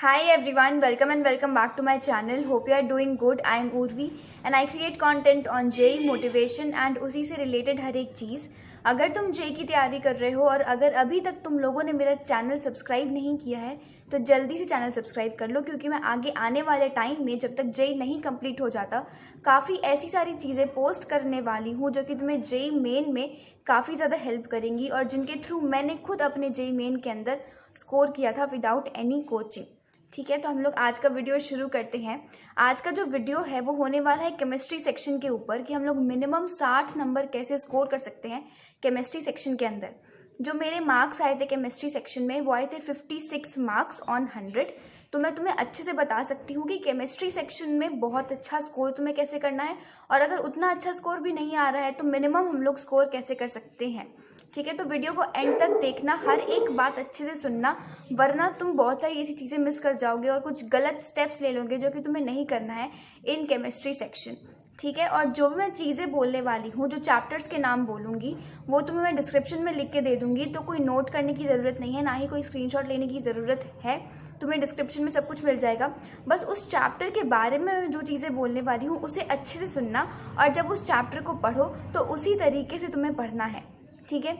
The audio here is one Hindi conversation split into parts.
Hi everyone, welcome back to my channel. Hope you are doing good. I am Urvi and I create content on JEE motivation and उसी से related हर एक चीज़. अगर तुम JEE की तैयारी कर रहे हो और अगर अभी तक तुम लोगों ने मेरा चैनल सब्सक्राइब नहीं किया है तो जल्दी से चैनल सब्सक्राइब कर लो, क्योंकि मैं आगे आने वाले टाइम में जब तक JEE नहीं कंप्लीट हो जाता काफ़ी ऐसी सारी चीज़ें पोस्ट करने वाली हूँ जो कि तुम्हें JEE मेन में काफ़ी ज़्यादा हेल्प करेंगी और जिनके थ्रू मैंने खुद अपने JEE मेन के अंदर स्कोर किया था विदाउट एनी कोचिंग. ठीक है, तो हम लोग आज का वीडियो शुरू करते हैं. आज का जो वीडियो है वो होने वाला है केमिस्ट्री सेक्शन के ऊपर कि हम लोग मिनिमम 60 नंबर कैसे स्कोर कर सकते हैं केमिस्ट्री सेक्शन के अंदर. जो मेरे मार्क्स आए थे केमिस्ट्री सेक्शन में वो आए थे 56 मार्क्स ऑन 100. तो मैं तुम्हें अच्छे से बता सकती हूँ कि केमिस्ट्री सेक्शन में बहुत अच्छा स्कोर तुम्हें कैसे करना है, और अगर उतना अच्छा स्कोर भी नहीं आ रहा है तो मिनिमम हम लोग स्कोर कैसे कर सकते हैं. ठीक है, तो वीडियो को एंड तक देखना, हर एक बात अच्छे से सुनना, वरना तुम बहुत सारी ऐसी चीज़ें मिस कर जाओगे और कुछ गलत स्टेप्स ले लोगे जो कि तुम्हें नहीं करना है इन केमिस्ट्री सेक्शन. ठीक है, और जो भी मैं चीज़ें बोलने वाली हूँ, जो चैप्टर्स के नाम बोलूँगी वो तुम्हें मैं डिस्क्रिप्शन में लिख के दे दूँगी, तो कोई नोट करने की ज़रूरत नहीं है, ना ही कोई स्क्रीनशॉट लेने की ज़रूरत है. तुम्हें डिस्क्रिप्शन में सब कुछ मिल जाएगा. बस उस चैप्टर के बारे में जो चीज़ें बोलने वाली हूँ उसे अच्छे से सुनना, और जब उस चैप्टर को पढ़ो तो उसी तरीके से तुम्हें पढ़ना है. ठीक है,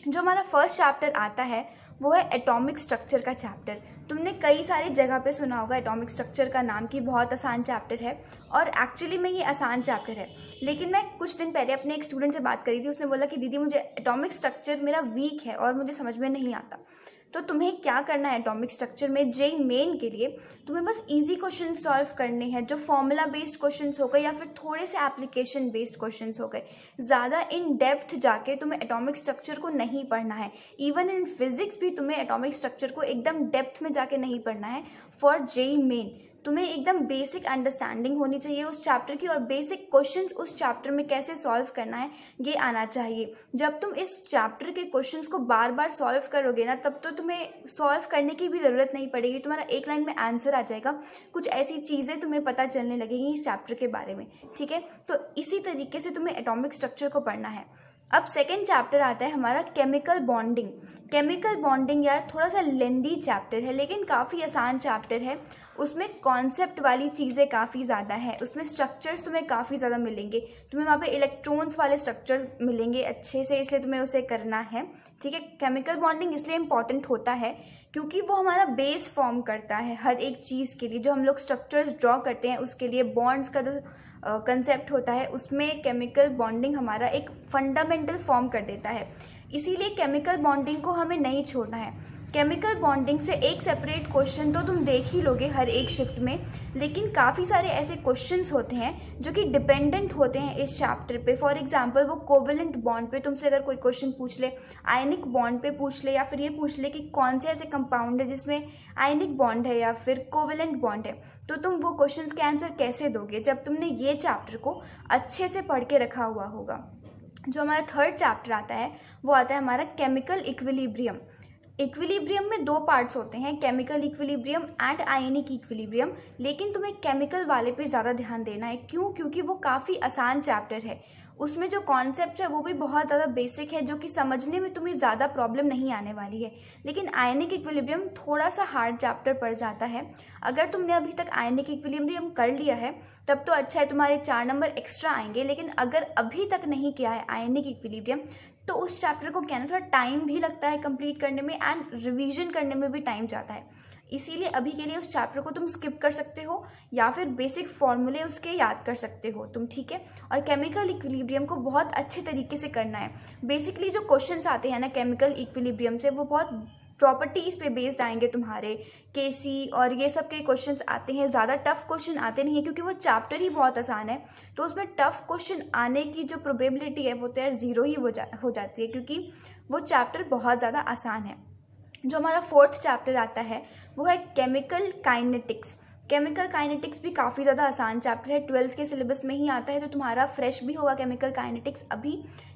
जो हमारा फर्स्ट चैप्टर आता है वो है एटॉमिक स्ट्रक्चर का चैप्टर. तुमने कई सारी जगह पे सुना होगा एटॉमिक स्ट्रक्चर का नाम कि बहुत आसान चैप्टर है, और एक्चुअली में ये आसान चैप्टर है. लेकिन मैं कुछ दिन पहले अपने एक स्टूडेंट से बात करी थी, उसने बोला कि दीदी मुझे एटॉमिक स्ट्रक्चर मेरा वीक है और मुझे समझ में नहीं आता. तो तुम्हें क्या करना है एटॉमिक स्ट्रक्चर में JEE मेन के लिए, तुम्हें बस इजी क्वेश्चन सॉल्व करने हैं, जो फॉर्मूला बेस्ड क्वेश्चंस हो गए या फिर थोड़े से एप्लीकेशन बेस्ड क्वेश्चंस हो गए. ज़्यादा इन डेप्थ जाके तुम्हें एटॉमिक स्ट्रक्चर को नहीं पढ़ना है. इवन इन फिजिक्स भी तुम्हें एटॉमिक स्ट्रक्चर को एकदम डेप्थ में जाके नहीं पढ़ना है फॉर JEE मेन. तुम्हें एकदम बेसिक अंडरस्टैंडिंग होनी चाहिए उस चैप्टर की, और बेसिक क्वेश्चंस उस चैप्टर में कैसे सॉल्व करना है ये आना चाहिए. जब तुम इस चैप्टर के क्वेश्चंस को बार बार सॉल्व करोगे ना, तब तो तुम्हें सॉल्व करने की भी ज़रूरत नहीं पड़ेगी, तुम्हारा एक लाइन में आंसर आ जाएगा. कुछ ऐसी चीज़ें तुम्हें पता चलने लगेगी इस चैप्टर के बारे में. ठीक है, तो इसी तरीके से तुम्हें एटॉमिक स्ट्रक्चर को पढ़ना है. अब सेकेंड चैप्टर आता है हमारा केमिकल बॉन्डिंग. केमिकल बॉन्डिंग यार थोड़ा सा लेंदी चैप्टर है लेकिन काफ़ी आसान चैप्टर है. उसमें कॉन्सेप्ट वाली चीज़ें काफ़ी ज़्यादा है, उसमें स्ट्रक्चर्स तुम्हें काफ़ी ज़्यादा मिलेंगे. तुम्हें वहाँ पे इलेक्ट्रॉन्स वाले स्ट्रक्चर मिलेंगे अच्छे से, इसलिए तुम्हें उसे करना है. ठीक है, केमिकल बॉन्डिंग इसलिए इम्पॉर्टेंट होता है क्योंकि वो हमारा बेस फॉर्म करता है हर एक चीज़ के लिए. जो हम लोग स्ट्रक्चर्स ड्रॉ करते हैं उसके लिए बॉन्ड्स का जो कंसेप्ट होता है उसमें केमिकल बॉन्डिंग हमारा एक फंडामेंटल फॉर्म कर देता है. इसीलिए केमिकल बॉन्डिंग को हमें नहीं छोड़ना है. केमिकल बॉन्डिंग से एक सेपरेट क्वेश्चन तो तुम देख ही लोगे हर एक शिफ्ट में, लेकिन काफ़ी सारे ऐसे क्वेश्चंस होते हैं जो कि डिपेंडेंट होते हैं इस चैप्टर पे. फॉर एग्जांपल वो कोवेलेंट बॉन्ड पे तुमसे अगर कोई क्वेश्चन पूछ ले, आयनिक बॉन्ड पे पूछ ले, या फिर ये पूछ ले कि कौन से ऐसे कंपाउंड है जिसमें आयनिक बॉन्ड है या फिर कोवेलेंट बॉन्ड है, तो तुम वो क्वेश्चन के आंसर कैसे दोगे जब तुमने ये चैप्टर को अच्छे से पढ़ के रखा हुआ होगा. जो हमारा थर्ड चैप्टर आता है वो आता है हमारा केमिकल इक्विलिब्रियम. इक्विलिब्रियम में दो पार्ट्स होते हैं, chemical equilibrium and ionic equilibrium. लेकिन तुम्हें केमिकल वाले पे ज़्यादा ध्यान देना है. क्यों? क्योंकि वो काफ़ी आसान चैप्टर है. उसमें जो कॉन्सेप्ट है वो भी बहुत ज़्यादा बेसिक है, जो कि समझने में तुम्हें ज़्यादा प्रॉब्लम नहीं आने वाली है. लेकिन आयनिक इक्विलिब्रियम थोड़ा सा हार्ड चैप्टर पड़ जाता है. अगर तुमने अभी तक आयनिक इक्विलिब्रियम कर लिया है तब तो अच्छा है, तुम्हारे 4 नंबर एक्स्ट्रा आएंगे. लेकिन अगर अभी तक नहीं किया है आयनिक इक्विलिब्रियम तो उस चैप्टर को क्या ना थोड़ा टाइम भी लगता है कंप्लीट करने में, एंड रिवीजन करने में भी टाइम जाता है. इसीलिए अभी के लिए उस चैप्टर को तुम स्किप कर सकते हो या फिर बेसिक फॉर्मूले उसके याद कर सकते हो तुम. ठीक है, और केमिकल इक्विलिब्रियम को बहुत अच्छे तरीके से करना है. बेसिकली जो क्वेश्चंस आते हैं ना केमिकल इक्विलिब्रियम से वो बहुत प्रॉपर्टीज़ पे बेस्ड आएंगे तुम्हारे. केसी और ये सब के क्वेश्चंस आते हैं, ज़्यादा टफ क्वेश्चन आते नहीं है क्योंकि वो चैप्टर ही बहुत आसान है. तो उसमें टफ क्वेश्चन आने की जो प्रोबेबिलिटी है वो तो यार ज़ीरो ही हो जाती है क्योंकि वो चैप्टर बहुत ज़्यादा आसान है. जो हमारा फोर्थ चैप्टर आता है वो है केमिकल काइनेटिक्स. केमिकल काइनेटिक्स भी काफ़ी ज़्यादा आसान चैप्टर है, 12th के सिलेबस में ही आता है, तो तुम्हारा फ्रेश भी होगा केमिकल काइनेटिक्स अभी.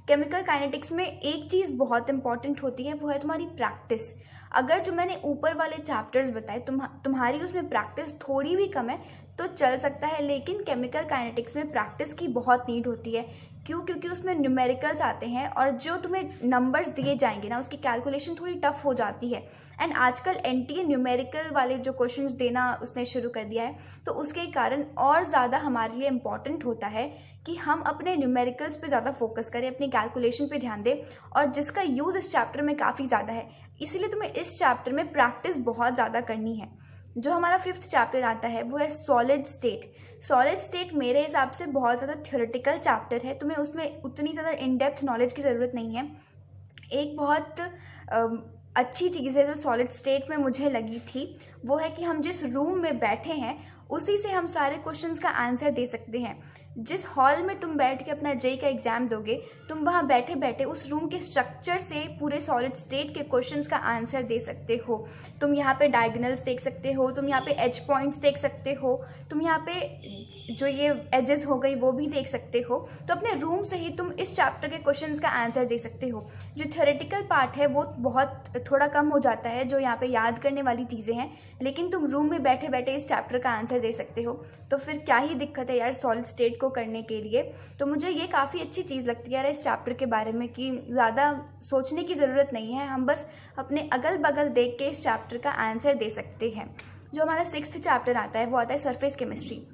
केमिकल काइनेटिक्स में एक चीज़ बहुत इंपॉर्टेंट होती है, वो है तुम्हारी प्रैक्टिस. अगर जो मैंने ऊपर वाले चैप्टर्स बताए तुम्हारी उसमें प्रैक्टिस थोड़ी भी कम है तो चल सकता है, लेकिन केमिकल काइनेटिक्स में प्रैक्टिस की बहुत नीड होती है. क्यों? क्योंकि उसमें न्यूमेरिकल्स आते हैं और जो तुम्हें नंबर्स दिए जाएंगे ना, उसकी कैलकुलेशन थोड़ी टफ हो जाती है। एंड आजकल एनटीए न्यूमेरिकल वाले जो क्वेश्चंस देना उसने शुरू कर दिया है, तो उसके कारण और ज़्यादा हमारे लिए इम्पॉर्टेंट होता है कि हम अपने न्यूमेरिकल्स पे ज़्यादा फोकस करें, अपनी कैलकुलेशन पे ध्यान दें, और जिसका यूज़ इस चैप्टर में काफ़ी ज़्यादा है। इसीलिए तुम्हें इस चैप्टर में प्रैक्टिस बहुत ज़्यादा करनी है। जो हमारा 5th चैप्टर आता है वो है सॉलिड स्टेट। सॉलिड स्टेट मेरे हिसाब से बहुत ज़्यादा थ्योरेटिकल चैप्टर है, तुम्हें उसमें उतनी ज़्यादा इन डेप्थ नॉलेज की ज़रूरत नहीं है। एक बहुत अच्छी चीज़ है जो सॉलिड स्टेट में मुझे लगी थी, वो है कि हम जिस रूम में बैठे हैं उसी से हम सारे क्वेश्चंस का आंसर दे सकते हैं। जिस हॉल में तुम बैठ के अपना जेई का एग्ज़ाम दोगे, तुम वहाँ बैठे बैठे उस रूम के स्ट्रक्चर से पूरे सॉलिड स्टेट के क्वेश्चंस का आंसर दे सकते हो। तुम यहाँ पे डायगोनल्स देख सकते हो, तुम यहाँ पे एज पॉइंट्स देख सकते हो, तुम यहाँ पे जो ये एजेस हो गई वो भी देख सकते हो। तो अपने रूम से ही तुम इस चैप्टर के क्वेश्चंस का आंसर दे सकते हो। जो थ्योरेटिकल पार्ट है वो बहुत थोड़ा कम हो जाता है, जो यहाँ पे याद करने वाली चीज़ें हैं, लेकिन तुम रूम में बैठे बैठे इस चैप्टर का आंसर दे सकते हो। तो फिर क्या ही दिक्कत है यार सॉलिड स्टेट को करने के लिए। तो मुझे ये काफ़ी अच्छी चीज़ लगती है यार इस चैप्टर के बारे में कि ज़्यादा सोचने की ज़रूरत नहीं है, हम बस अपने अगल बगल देख के इस चैप्टर का आंसर दे सकते हैं। जो हमारा 6th चैप्टर आता है वो आता है सरफेस केमिस्ट्री।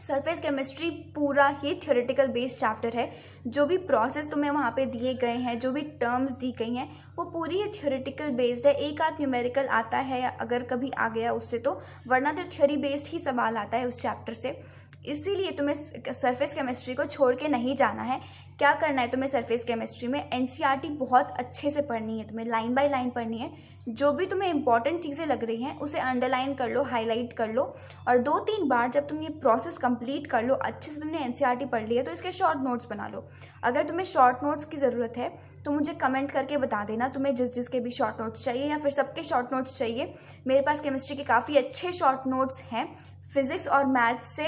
सरफेस केमिस्ट्री पूरा ही थ्योरेटिकल बेस्ड चैप्टर है। जो भी प्रोसेस तुम्हें वहाँ पे दिए गए हैं, जो भी टर्म्स दी गई हैं, वो पूरी ही थ्योरेटिकल बेस्ड है। एक आध न्यूमेरिकल आता है अगर कभी आ गया उससे, तो वरना तो थ्योरी बेस्ड ही सवाल आता है उस चैप्टर से। इसीलिए तुम्हें सरफेस केमिस्ट्री को छोड़ के नहीं जाना है। क्या करना है तुम्हें सरफेस केमिस्ट्री में? एनसीईआरटी बहुत अच्छे से पढ़नी है, तुम्हें लाइन बाय लाइन पढ़नी है। जो भी तुम्हें इंपॉर्टेंट चीज़ें लग रही हैं उसे अंडरलाइन कर लो, हाईलाइट कर लो, और 2-3 बार जब तुम ये प्रोसेस कंप्लीट कर लो, अच्छे से तुमने एनसीईआरटी पढ़ ली है, तो इसके शॉर्ट नोट्स बना लो। अगर तुम्हें शॉर्ट नोट्स की ज़रूरत है तो मुझे कमेंट करके बता देना तुम्हें जिसके भी शॉर्ट नोट्स चाहिए, या फिर सबके शॉर्ट नोट्स चाहिए। मेरे पास केमिस्ट्री के काफ़ी अच्छे शॉर्ट नोट्स हैं। फिजिक्स और मैथ्स से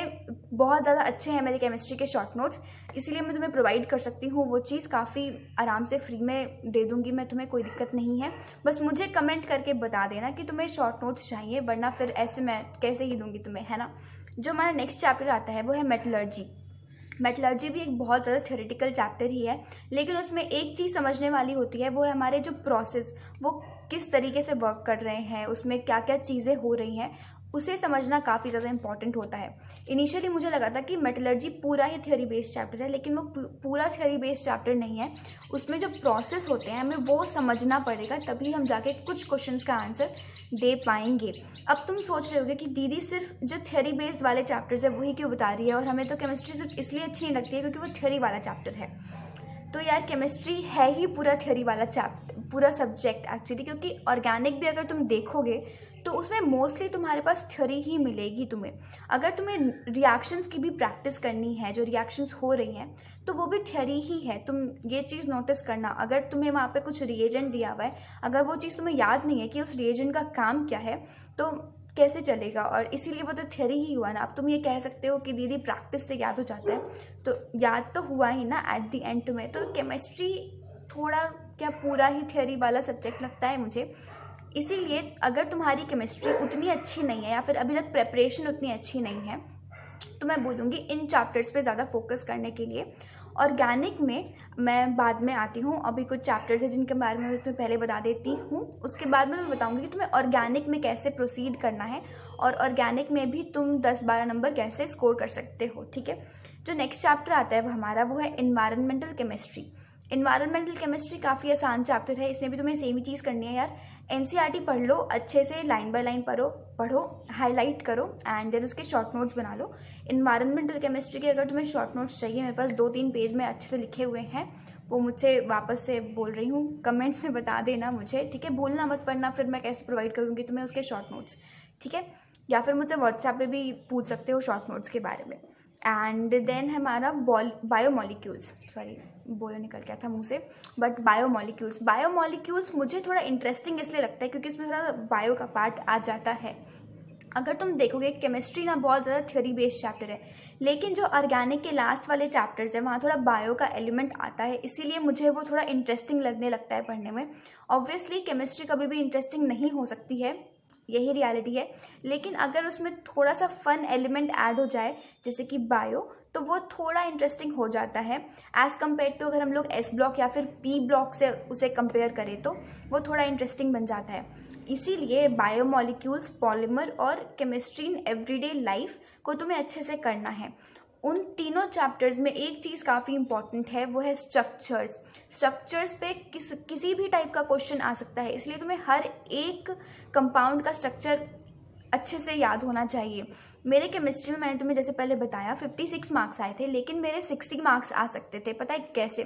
बहुत ज़्यादा अच्छे हैं मेरे केमिस्ट्री के शॉर्ट नोट्स, इसीलिए मैं तुम्हें प्रोवाइड कर सकती हूँ वो चीज़ काफ़ी आराम से फ्री में दे दूँगी मैं तुम्हें, कोई दिक्कत नहीं है। बस मुझे कमेंट करके बता देना कि तुम्हें शॉर्ट नोट्स चाहिए, वरना फिर ऐसे मैं कैसे ही दूँगी तुम्हें, है ना। जो हमारा नेक्स्ट चैप्टर आता है वो है मेटलर्जी। मेटलर्जी भी एक बहुत ज़्यादा थ्योरेटिकल चैप्टर ही है, लेकिन उसमें एक चीज़ समझने वाली होती है, वो है हमारे जो प्रोसेस वो किस तरीके से वर्क कर रहे हैं, उसमें क्या क्या चीज़ें हो रही हैं, उसे समझना काफ़ी ज़्यादा इंपॉर्टेंट होता है। इनिशियली मुझे लगा था कि मेटलर्जी पूरा ही थ्योरी बेस्ड चैप्टर है, लेकिन वो पूरा थ्योरी बेस्ड चैप्टर नहीं है। उसमें जो प्रोसेस होते हैं हमें वो समझना पड़ेगा, तभी हम जाके कुछ क्वेश्चंस का आंसर दे पाएंगे। अब तुम सोच रहे होगे कि दीदी सिर्फ जो थ्योरी बेस्ड वाले चैप्टर्स है वही क्यों बता रही है, और हमें तो केमिस्ट्री सिर्फ इसलिए अच्छी नहीं लगती है क्योंकि वो थ्योरी वाला चैप्टर है। तो यार केमिस्ट्री है ही पूरा थ्योरी वाला चैप्टर, पूरा सब्जेक्ट एक्चुअली, क्योंकि ऑर्गेनिक भी अगर तुम देखोगे तो उसमें मोस्टली तुम्हारे पास थ्योरी ही मिलेगी तुम्हें। अगर तुम्हें रिएक्शंस की भी प्रैक्टिस करनी है, जो रिएक्शंस हो रही हैं, तो वो भी थ्योरी ही है। तुम ये चीज़ नोटिस करना, अगर तुम्हें वहाँ पे कुछ रिएजेंट दिया हुआ है, अगर वो चीज़ तुम्हें याद नहीं है कि उस रिएजेंट का काम क्या है, तो कैसे चलेगा। और इसीलिए वो तो थ्योरी ही हुआ ना। अब तुम ये कह सकते हो कि दीदी प्रैक्टिस से याद हो जाता है, तो याद तो हुआ ही ना एट द एंड तुम्हें। तो केमिस्ट्री थोड़ा क्या पूरा ही थ्योरी वाला सब्जेक्ट लगता है मुझे। इसीलिए अगर तुम्हारी केमिस्ट्री उतनी अच्छी नहीं है, या फिर अभी तक प्रेपरेशन उतनी अच्छी नहीं है, तो मैं बोलूँगी इन चैप्टर्स पे ज़्यादा फोकस करने के लिए। ऑर्गेनिक में मैं बाद में आती हूँ, अभी कुछ चैप्टर्स हैं जिनके बारे में मैं तुम्हें पहले बता देती हूँ। उसके बाद में मैं बताऊँगी कि तुम्हें ऑर्गेनिक में कैसे प्रोसीड करना है, और ऑर्गेनिक में भी तुम 10-12 नंबर कैसे स्कोर कर सकते हो, ठीक है। जो नेक्स्ट चैप्टर आता है वो हमारा वो है इन्वायरमेंटल केमिस्ट्री। इन्वायरमेंटल केमिस्ट्री काफ़ी आसान चैप्टर है, इसमें भी तुम्हें सेम ही चीज़ करनी है यार। एनसीईआरटी पढ़ लो अच्छे से, लाइन बाय लाइन पढ़ो, हाईलाइट करो, एंड देन उसके शॉर्ट नोट्स बना लो। इन्वायरमेंटल केमिस्ट्री के अगर तुम्हें शॉर्ट नोट्स चाहिए, मेरे पास 2-3 पेज में अच्छे से लिखे हुए हैं, वो मुझसे वापस से बोल रही हूँ, कमेंट्स में बता देना मुझे, ठीक है। भूलना मत, पढ़ना फिर मैं कैसे प्रोवाइड करूँगी तुम्हें उसके शॉर्ट नोट्स, ठीक है। या फिर मुझसे व्हाट्सएप पे भी पूछ सकते हो शॉर्ट नोट्स के बारे में। एंड देन हमारा बायोमोलिक्यूल्स, सॉरी बोलो निकल गया था मुँह से, बट बायोमोलिक्यूल्स मुझे थोड़ा इंटरेस्टिंग इसलिए लगता है क्योंकि इसमें थोड़ा बायो का पार्ट आ जाता है। अगर तुम देखोगे केमिस्ट्री ना बहुत ज़्यादा थ्योरी बेस्ड चैप्टर है, लेकिन जो ऑर्गेनिक के लास्ट वाले चैप्टर्स है वहाँ थोड़ा बायो का एलिमेंट आता है, इसीलिए मुझे वो थोड़ा इंटरेस्टिंग लगने लगता है पढ़ने में। ऑब्वियसली केमिस्ट्री कभी भी इंटरेस्टिंग नहीं हो सकती है, यही रियलिटी है। लेकिन अगर उसमें थोड़ा सा फन एलिमेंट ऐड हो जाए जैसे कि बायो, तो वो थोड़ा इंटरेस्टिंग हो जाता है एज़ कम्पेयर टू अगर हम लोग एस ब्लॉक या फिर पी ब्लॉक से उसे कंपेयर करें तो वो थोड़ा इंटरेस्टिंग बन जाता है। इसीलिए बायोमोलिक्यूल्स, पॉलीमर और केमिस्ट्री इन एवरीडे लाइफ को तुम्हें अच्छे से करना है। उन तीनों चैप्टर्स में एक चीज़ काफ़ी इंपॉर्टेंट है, वो है स्ट्रक्चर्स। स्ट्रक्चर्स पे किसी भी टाइप का क्वेश्चन आ सकता है, इसलिए तुम्हें हर एक कंपाउंड का स्ट्रक्चर अच्छे से याद होना चाहिए। मेरे केमिस्ट्री में मैंने तुम्हें जैसे पहले बताया 56 मार्क्स आए थे, लेकिन मेरे 60 मार्क्स आ सकते थे। पता है कैसे?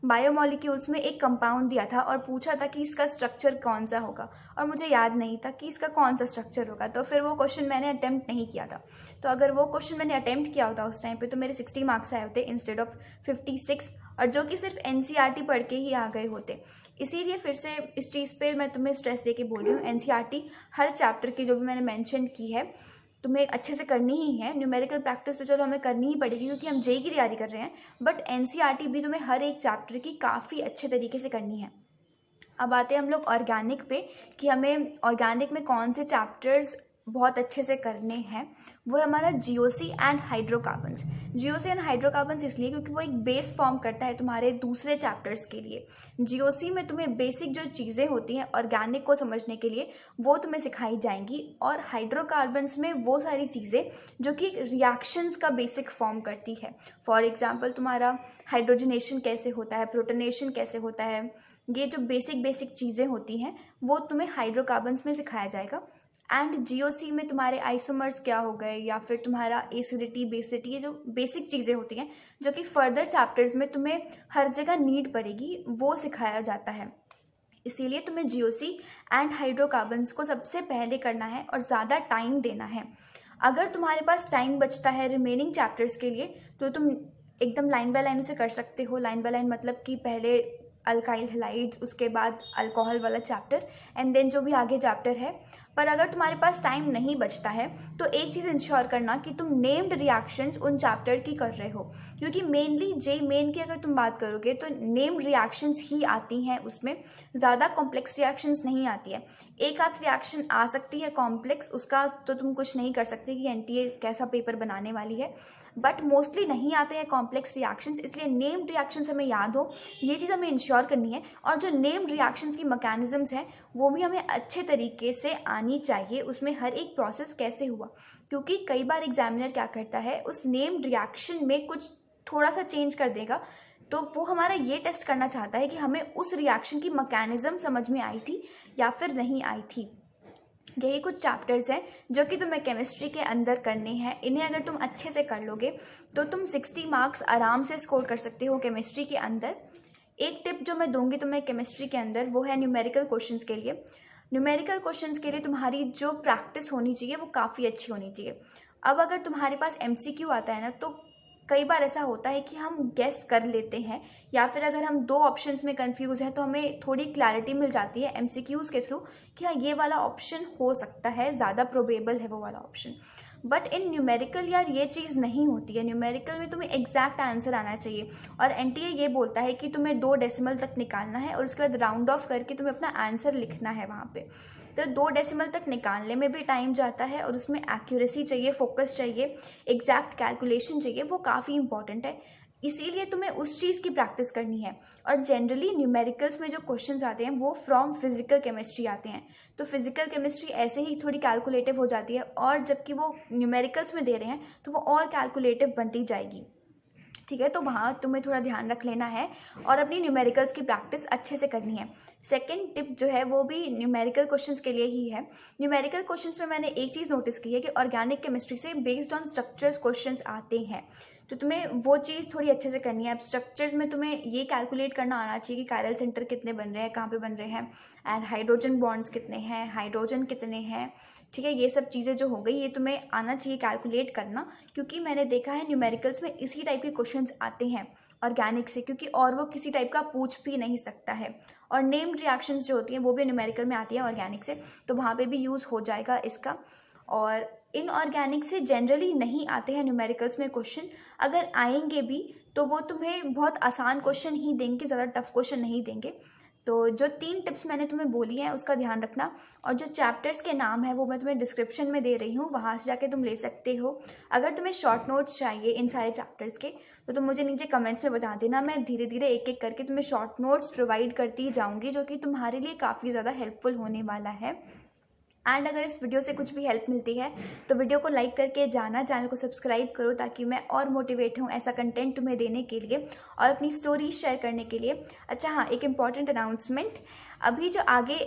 बायोमोलिक्यूल्स में एक कंपाउंड दिया था और पूछा था कि इसका स्ट्रक्चर कौन सा होगा, और मुझे याद नहीं था कि इसका कौन सा स्ट्रक्चर होगा, तो फिर वो क्वेश्चन मैंने अटेम्प्ट नहीं किया था। तो अगर वो क्वेश्चन मैंने अटेम्प्ट किया होता उस टाइम पे तो मेरे 60 मार्क्स आए होते इंस्टेड ऑफ 56, और जो कि सिर्फ एनसीईआरटी पढ़ के ही आ गए होते। इसीलिए फिर से इस चीज़ पे मैं तुम्हें स्ट्रेस दे के बोल रही हूँ, एनसीईआरटी हर चैप्टर की जो भी मैंने मेंशन की है तुम्हें अच्छे से करनी ही है। न्यूमेरिकल प्रैक्टिस तो चलो हमें करनी ही पड़ेगी क्योंकि हम जेई की तैयारी कर रहे हैं, बट एनसीईआरटी भी तुम्हें हर एक चैप्टर की काफ़ी अच्छे तरीके से करनी है। अब आते हैं हम लोग ऑर्गेनिक पे कि हमें ऑर्गेनिक में कौन से चैप्टर्स बहुत अच्छे से करने हैं। वो है हमारा GOC and hydrocarbons. GOC and hydrocarbons इसलिए क्योंकि वो एक बेस फॉर्म करता है तुम्हारे दूसरे चैप्टर्स के लिए। जीओसी में तुम्हें बेसिक जो चीज़ें होती हैं ऑर्गेनिक को समझने के लिए वो तुम्हें सिखाई जाएंगी, और हाइड्रोकार्बन्स में वो सारी चीज़ें जो कि रिएक्शंस का बेसिक फॉर्म करती है। फॉर एग्जाम्पल तुम्हारा हाइड्रोजनेशन कैसे होता है, प्रोटोनेशन कैसे होता है, ये जो बेसिक चीज़ें होती हैं वो तुम्हें हाइड्रोकार्बन्स में सिखाया जाएगा। एंड जीओसी में तुम्हारे आइसोमर्स क्या हो गए या फिर तुम्हारा एसिडिटी, बेसिटी, ये जो बेसिक चीज़ें होती हैं जो कि फर्दर चैप्टर्स में तुम्हें हर जगह नीड पड़ेगी, वो सिखाया जाता है। इसीलिए तुम्हें जीओसी एंड हाइड्रोकार्बन्स को सबसे पहले करना है और ज़्यादा टाइम देना है। अगर तुम्हारे पास टाइम बचता है रिमेनिंग चैप्टर्स के लिए तो तुम एकदम लाइन बाय लाइन उसे कर सकते हो। लाइन बाय लाइन मतलब कि पहले अल्काइल हैलाइड्स, उसके बाद अल्कोहल वाला चैप्टर, एंड देन जो भी आगे चैप्टर है। पर अगर तुम्हारे पास टाइम नहीं बचता है तो एक चीज़ इंश्योर करना कि तुम नेम्ड रिएक्शंस उन चैप्टर की कर रहे हो, क्योंकि मेनली जे मेन की अगर तुम बात करोगे तो नेम्ड रिएक्शंस ही आती हैं, उसमें ज़्यादा कॉम्प्लेक्स रिएक्शंस नहीं आती है। एक आध रिएक्शन आ सकती है कॉम्प्लेक्स, उसका तो तुम कुछ नहीं कर सकते कि एनटीए कैसा पेपर बनाने वाली है, बट मोस्टली नहीं आते हैं कॉम्प्लेक्स रिएक्शंस। इसलिए नेम्ड रिएक्शंस हमें याद हो, ये चीज़ हमें इंश्योर करनी है। और जो नेम्ड रिएक्शंस की मैकेनिज्म्स हैं वो भी हमें अच्छे तरीके से आनी चाहिए, उसमें हर एक प्रोसेस कैसे हुआ, क्योंकि कई बार एग्जामिनर क्या करता है उस नेम्ड रिएक्शन में कुछ थोड़ा सा चेंज कर देगा, तो वो हमारा ये टेस्ट करना चाहता है कि हमें उस रिएक्शन की मैकेनिज्म समझ में आई थी या फिर नहीं आई थी। यही कुछ चैप्टर्स हैं जो कि तुम्हें केमिस्ट्री के अंदर करने हैं। इन्हें अगर तुम अच्छे से कर लोगे तो तुम 60 मार्क्स आराम से स्कोर कर सकते हो केमिस्ट्री के अंदर। एक टिप जो मैं दूंगी तुम्हें केमिस्ट्री के अंदर वो है न्यूमेरिकल क्वेश्चंस के लिए। न्यूमेरिकल क्वेश्चंस के लिए तुम्हारी जो प्रैक्टिस होनी चाहिए वो काफ़ी अच्छी होनी चाहिए। अब अगर तुम्हारे पास एमसीक्यू आता है ना, तो कई बार ऐसा होता है कि हम गेस कर लेते हैं, या फिर अगर हम दो ऑप्शंस में कंफ्यूज हैं तो हमें थोड़ी क्लैरिटी मिल जाती है एमसीक्यूज के थ्रू कि हाँ ये वाला ऑप्शन हो सकता है, ज़्यादा प्रोबेबल है वो वाला ऑप्शन। बट इन न्यूमेरिकल यार ये चीज़ नहीं होती है। न्यूमेरिकल में तुम्हें एग्जैक्ट आंसर आना चाहिए, और एनटीए ये बोलता है कि तुम्हें 2 डेसिमल तक निकालना है और उसके बाद राउंड ऑफ करके तुम्हें अपना आंसर लिखना है वहाँ पे। तो 2 डेसिमल तक निकालने में भी टाइम जाता है और उसमें एक्यूरेसी चाहिए, फोकस चाहिए, एग्जैक्ट कैलकुलेशन चाहिए, वो काफ़ी इंपॉर्टेंट है। इसीलिए तुम्हें उस चीज़ की प्रैक्टिस करनी है। और जनरली न्यूमेरिकल्स में जो क्वेश्चंस आते हैं वो फ्रॉम फिजिकल केमिस्ट्री आते हैं, तो फिजिकल केमिस्ट्री ऐसे ही थोड़ी कैलकुलेटिव हो जाती है, और जबकि वो न्यूमेरिकल्स में दे रहे हैं तो वो और कैलकुलेटिव बनती जाएगी। ठीक है, तो वहाँ तुम्हें थोड़ा ध्यान रख लेना है और अपनी न्यूमेरिकल्स की प्रैक्टिस अच्छे से करनी है। सेकंड टिप जो है वो भी न्यूमेरिकल क्वेश्चंस के लिए ही है। न्यूमेरिकल क्वेश्चंस में मैंने एक चीज़ नोटिस की है कि ऑर्गेनिक केमिस्ट्री से बेस्ड ऑन स्ट्रक्चर्स क्वेश्चंस आते हैं, तो तुम्हें वो चीज़ थोड़ी अच्छे से करनी है। अब स्ट्रक्चर्स में तुम्हें ये कैलकुलेट करना आना चाहिए कि कायरल सेंटर कितने बन रहे हैं, कहाँ पे बन रहे हैं, एंड हाइड्रोजन बॉन्ड्स कितने हैं, हाइड्रोजन कितने हैं। ठीक है, ये सब चीज़ें जो हो गई ये तुम्हें आना चाहिए कैलकुलेट करना, क्योंकि मैंने देखा है न्यूमेरिकल्स में इसी टाइप के क्वेश्चंस आते हैं ऑर्गेनिक से, क्योंकि और वो किसी टाइप का पूछ भी नहीं सकता है। और नेम्ड रिएक्शंस जो होती हैं वो भी न्यूमेरिकल में आती है ऑर्गेनिक से, तो वहाँ पे भी यूज़ हो जाएगा इसका। और इनऑर्गेनिक से जनरली नहीं आते हैं न्यूमेरिकल्स में क्वेश्चन, अगर आएंगे भी तो वो तुम्हें बहुत आसान क्वेश्चन ही देंगे, ज़्यादा टफ क्वेश्चन नहीं देंगे। तो जो 3 टिप्स मैंने तुम्हें बोली हैं उसका ध्यान रखना, और जो चैप्टर्स के नाम है वो मैं तुम्हें डिस्क्रिप्शन में दे रही हूँ, वहाँ से जाके तुम ले सकते हो। अगर तुम्हें शॉर्ट नोट्स चाहिए इन सारे चैप्टर्स के तो तुम मुझे नीचे कमेंट्स में बता देना, मैं धीरे धीरे एक एक करके तुम्हें शॉर्ट नोट्स प्रोवाइड करती जाऊँगी, जो कि तुम्हारे लिए काफ़ी ज़्यादा हेल्पफुल होने वाला है। एंड अगर इस वीडियो से कुछ भी हेल्प मिलती है तो वीडियो को लाइक करके जाना, चैनल को सब्सक्राइब करो ताकि मैं और मोटिवेट हूँ ऐसा कंटेंट तुम्हें देने के लिए और अपनी स्टोरी शेयर करने के लिए। अच्छा हाँ, एक इम्पॉर्टेंट अनाउंसमेंट, अभी जो आगे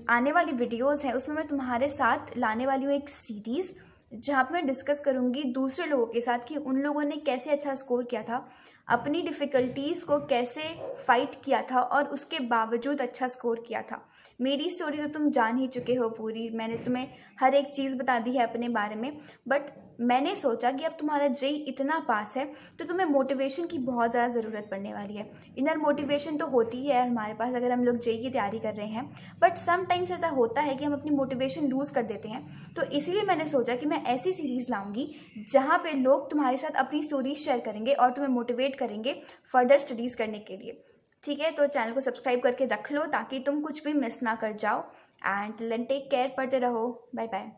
आने वाली वीडियोज़ हैं उसमें मैं तुम्हारे साथ लाने वाली हूँ एक सीरीज़, जहाँ पर मैं डिस्कस करूँगी दूसरे लोगों के साथ कि उन लोगों ने कैसे अच्छा स्कोर किया था, अपनी डिफ़िकल्टीज़ को कैसे फाइट किया था और उसके बावजूद अच्छा स्कोर किया था। मेरी स्टोरी तो तुम जान ही चुके हो पूरी, मैंने तुम्हें हर एक चीज़ बता दी है अपने बारे में, बट मैंने सोचा कि अब तुम्हारा जेई इतना पास है तो तुम्हें मोटिवेशन की बहुत ज़्यादा ज़रूरत पड़ने वाली है। इनर मोटिवेशन तो होती है हमारे पास अगर हम लोग जेई की तैयारी कर रहे हैं, बट समटाइम्स ऐसा होता है कि हम अपनी मोटिवेशन लूज़ कर देते हैं। तो इसीलिए मैंने सोचा कि मैं ऐसी सीरीज़ लाऊंगी जहाँ पे लोग तुम्हारे साथ अपनी स्टोरीज शेयर करेंगे और तुम्हें मोटिवेट करेंगे फर्दर स्टडीज़ करने के लिए। ठीक है, तो चैनल को सब्सक्राइब करके रख लो ताकि तुम कुछ भी मिस ना कर जाओ। And till then take care, पढ़ते रहो, बाय बाय।